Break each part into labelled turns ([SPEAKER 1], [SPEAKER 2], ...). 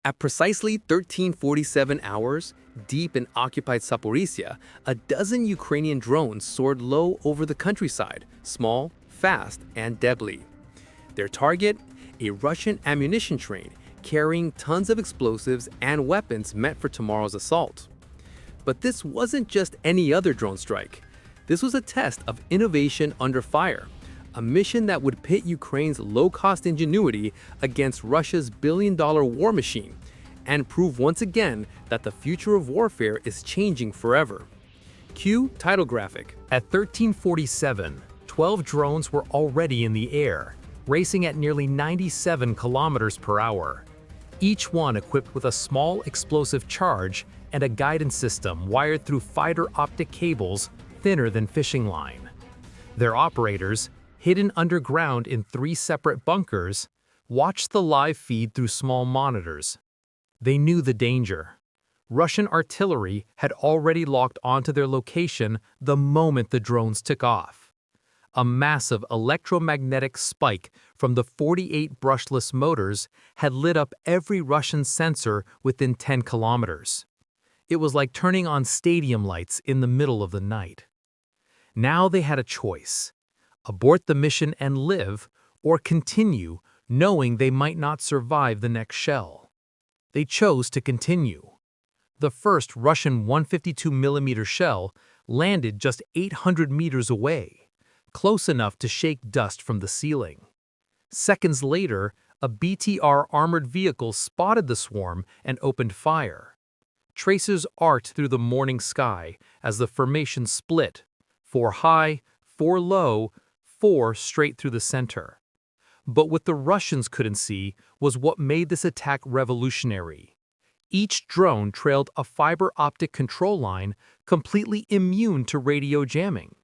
[SPEAKER 1] At precisely 13:47 hours, deep in occupied Zaporizhia, a dozen Ukrainian drones soared low over the countryside, small, fast, and deadly. Their target? A Russian ammunition train carrying tons of explosives and weapons meant for tomorrow's assault. But this wasn't just any other drone strike. This was a test of innovation under fire, a mission that would pit Ukraine's low-cost ingenuity against Russia's billion-dollar war machine and prove once again that the future of warfare is changing forever. Cue title graphic.
[SPEAKER 2] At 13:47, 12 drones were already in the air, racing at nearly 97 kilometers per hour. Each one equipped with a small explosive charge and a guidance system wired through fiber optic cables thinner than fishing line. Their operators, hidden underground in 3 separate bunkers, watched the live feed through small monitors. They knew the danger. Russian artillery had already locked onto their location the moment the drones took off. A massive electromagnetic spike from the 48 brushless motors had lit up every Russian sensor within 10 kilometers. It was like turning on stadium lights in the middle of the night. Now they had a choice: abort the mission and live, or continue, knowing they might not survive the next shell. They chose to continue. The first Russian 152mm shell landed just 800 meters away, close enough to shake dust from the ceiling. Seconds later, a BTR armored vehicle spotted the swarm and opened fire. Tracers arced through the morning sky as the formation split, 4 high, 4 low, 4 straight through the center. But what the Russians couldn't see was what made this attack revolutionary. Each drone trailed a fiber optic control line completely immune to radio jamming.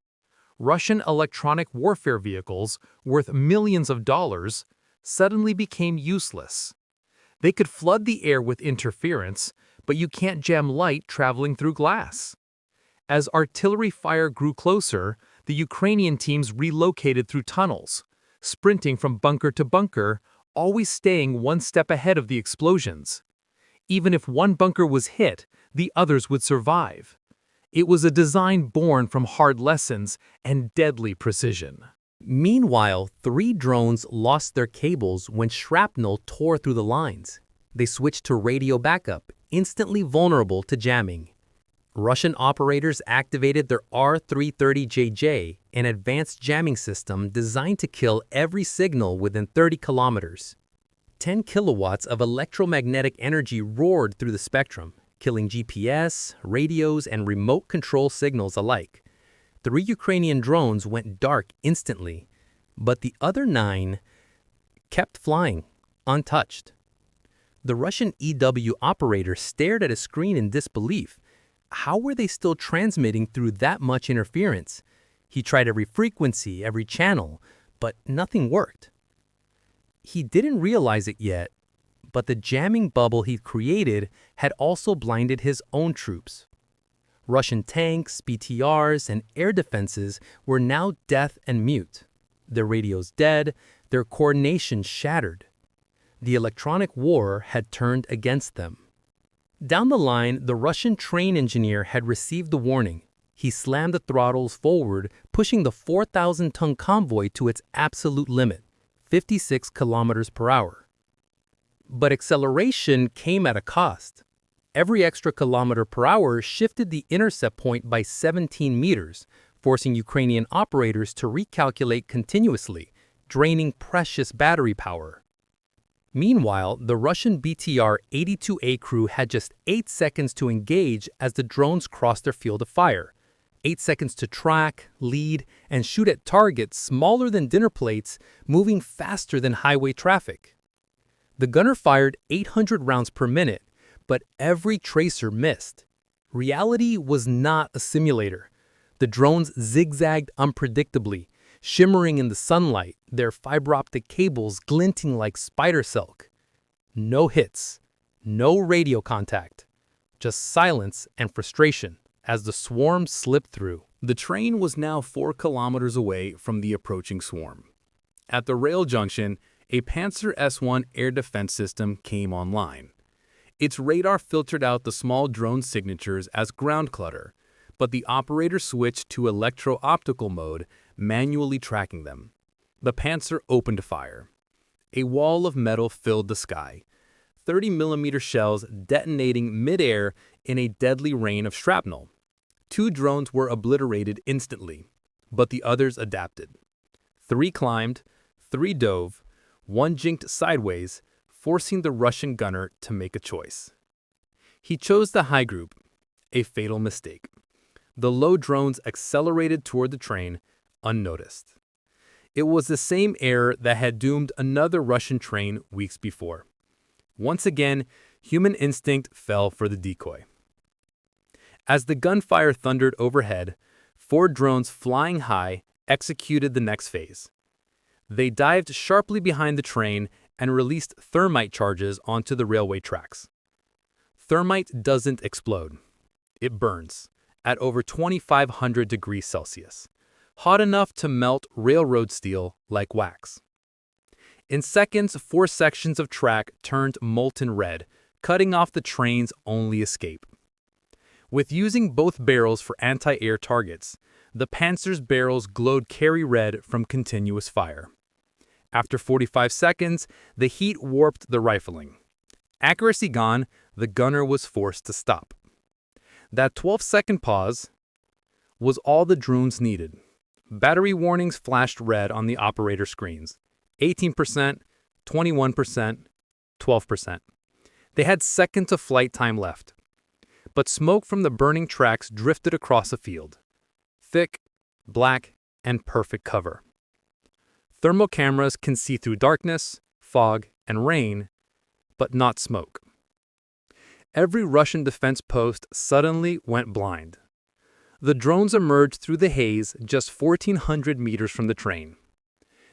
[SPEAKER 2] Russian electronic warfare vehicles, worth millions of dollars, suddenly became useless. They could flood the air with interference, but you can't jam light traveling through glass. As artillery fire grew closer, the Ukrainian teams relocated through tunnels, sprinting from bunker to bunker, always staying one step ahead of the explosions. Even if one bunker was hit, the others would survive. It was a design born from hard lessons and deadly precision.
[SPEAKER 1] Meanwhile, 3 drones lost their cables when shrapnel tore through the lines. They switched to radio backup, instantly vulnerable to jamming. Russian operators activated their R-330JJ, an advanced jamming system designed to kill every signal within 30 kilometers. 10 kilowatts of electromagnetic energy roared through the spectrum, killing GPS, radios, and remote control signals alike. 3 Ukrainian drones went dark instantly, but the other 9 kept flying, untouched. The Russian EW operator stared at a screen in disbelief. How were they still transmitting through that much interference? He tried every frequency, every channel, but nothing worked. He didn't realize it yet, but the jamming bubble he'd created had also blinded his own troops. Russian tanks, BTRs, and air defenses were now deaf and mute. Their radios dead, their coordination shattered. The electronic war had turned against them. Down the line, the Russian train engineer had received the warning. He slammed the throttles forward, pushing the 4,000-ton convoy to its absolute limit, 56 kilometers per hour. But acceleration came at a cost. Every extra kilometer per hour shifted the intercept point by 17 meters, forcing Ukrainian operators to recalculate continuously, draining precious battery power. Meanwhile, the Russian BTR-82A crew had just 8 seconds to engage as the drones crossed their field of fire, 8 seconds to track, lead, and shoot at targets smaller than dinner plates, moving faster than highway traffic. The gunner fired 800 rounds per minute, but every tracer missed. Reality was not a simulator. The drones zigzagged unpredictably, shimmering in the sunlight, their fiber optic cables glinting like spider silk. No hits, no radio contact, just silence and frustration as the swarm slipped through. The train was now 4 kilometers away from the approaching swarm. At the rail junction, a Panzer S-1 air defense system came online. Its radar filtered out the small drone signatures as ground clutter, but the operator switched to electro-optical mode, manually tracking them. The Panzer opened fire. A wall of metal filled the sky, 30mm shells detonating mid-air in a deadly rain of shrapnel. 2 drones were obliterated instantly, but the others adapted. 3 climbed, 3 dove, 1 jinked sideways, forcing the Russian gunner to make a choice. He chose the high group, a fatal mistake. The low drones accelerated toward the train, unnoticed. It was the same error that had doomed another Russian train weeks before. Once again, human instinct fell for the decoy. As the gunfire thundered overhead, 4 drones flying high executed the next phase. They dived sharply behind the train and released thermite charges onto the railway tracks. Thermite doesn't explode. It burns at over 2,500 degrees Celsius, hot enough to melt railroad steel like wax. In seconds, 4 sections of track turned molten red, cutting off the train's only escape. With using both barrels for anti-air targets, the Panzer's barrels glowed cherry red from continuous fire. After 45 seconds, the heat warped the rifling. Accuracy gone, the gunner was forced to stop. That 12-second pause was all the drones needed. Battery warnings flashed red on the operator screens. 18%, 21%, 12%. They had seconds of flight time left. But smoke from the burning tracks drifted across the field. Thick, black, and perfect cover. Thermal cameras can see through darkness, fog, and rain, but not smoke. Every Russian defense post suddenly went blind. The drones emerged through the haze just 1,400 meters from the train.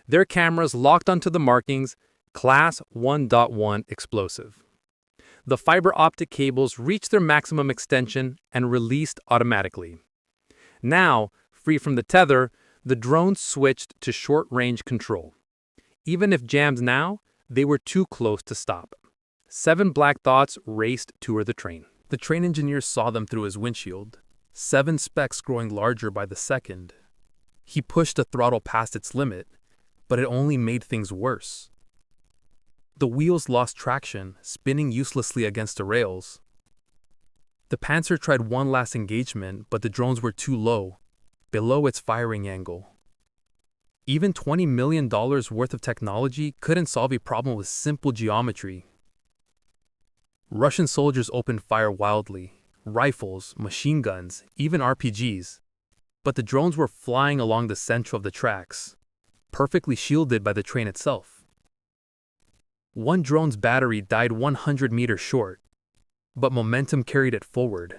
[SPEAKER 1] Their cameras locked onto the markings, Class 1.1 explosive. The fiber optic cables reached their maximum extension and released automatically. Now, free from the tether, the drones switched to short-range control. Even if jammed now, they were too close to stop. 7 black dots raced toward the train. The train engineer saw them through his windshield, 7 specks growing larger by the second. He pushed the throttle past its limit, but it only made things worse. The wheels lost traction, spinning uselessly against the rails. The Panzer tried one last engagement, but the drones were too low, below its firing angle. Even $20 million worth of technology couldn't solve a problem with simple geometry. Russian soldiers opened fire wildly, rifles, machine guns, even RPGs. But the drones were flying along the center of the tracks, perfectly shielded by the train itself. One drone's battery died 100 meters short, but momentum carried it forward,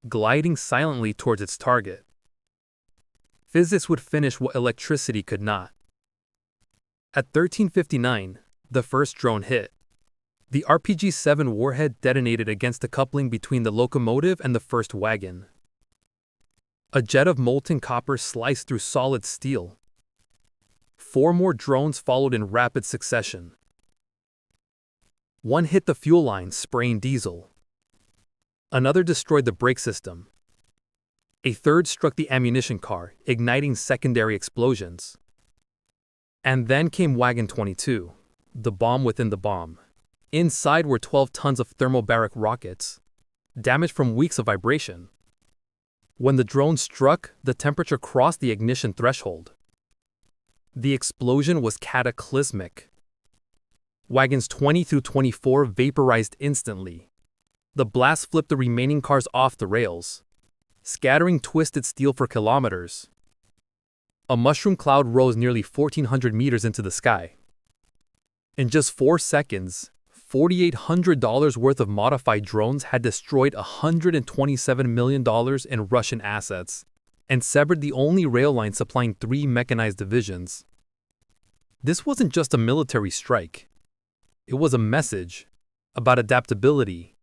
[SPEAKER 1] gliding silently towards its target. Physics would finish what electricity could not. At 13:59, the first drone hit. The RPG-7 warhead detonated against the coupling between the locomotive and the first wagon. A jet of molten copper sliced through solid steel. 4 more drones followed in rapid succession. One hit the fuel line, spraying diesel. Another destroyed the brake system. A third struck the ammunition car, igniting secondary explosions. And then came Wagon 22, the bomb within the bomb. Inside were 12 tons of thermobaric rockets, damaged from weeks of vibration. When the drone struck, the temperature crossed the ignition threshold. The explosion was cataclysmic. Wagons 20 through 24 vaporized instantly. The blast flipped the remaining cars off the rails, scattering twisted steel for kilometers. A mushroom cloud rose nearly 1,400 meters into the sky. In just 4 seconds, $4,800 worth of modified drones had destroyed $127 million in Russian assets and severed the only rail line supplying 3 mechanized divisions. This wasn't just a military strike. It was a message about adaptability,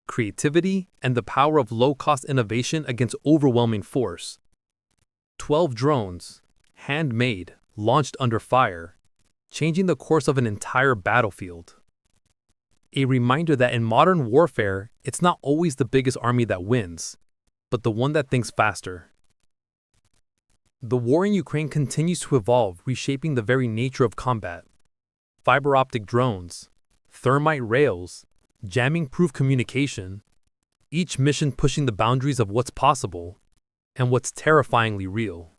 [SPEAKER 1] creativity, and the power of low-cost innovation against overwhelming force. 12 drones, handmade, launched under fire, changing the course of an entire battlefield.
[SPEAKER 2] A reminder that in modern warfare, it's not always the biggest army that wins, but the one that thinks faster. The war in Ukraine continues to evolve, reshaping the very nature of combat. Fiber optic drones, thermite rails, jamming-proof communication, each mission pushing the boundaries of what's possible and what's terrifyingly real.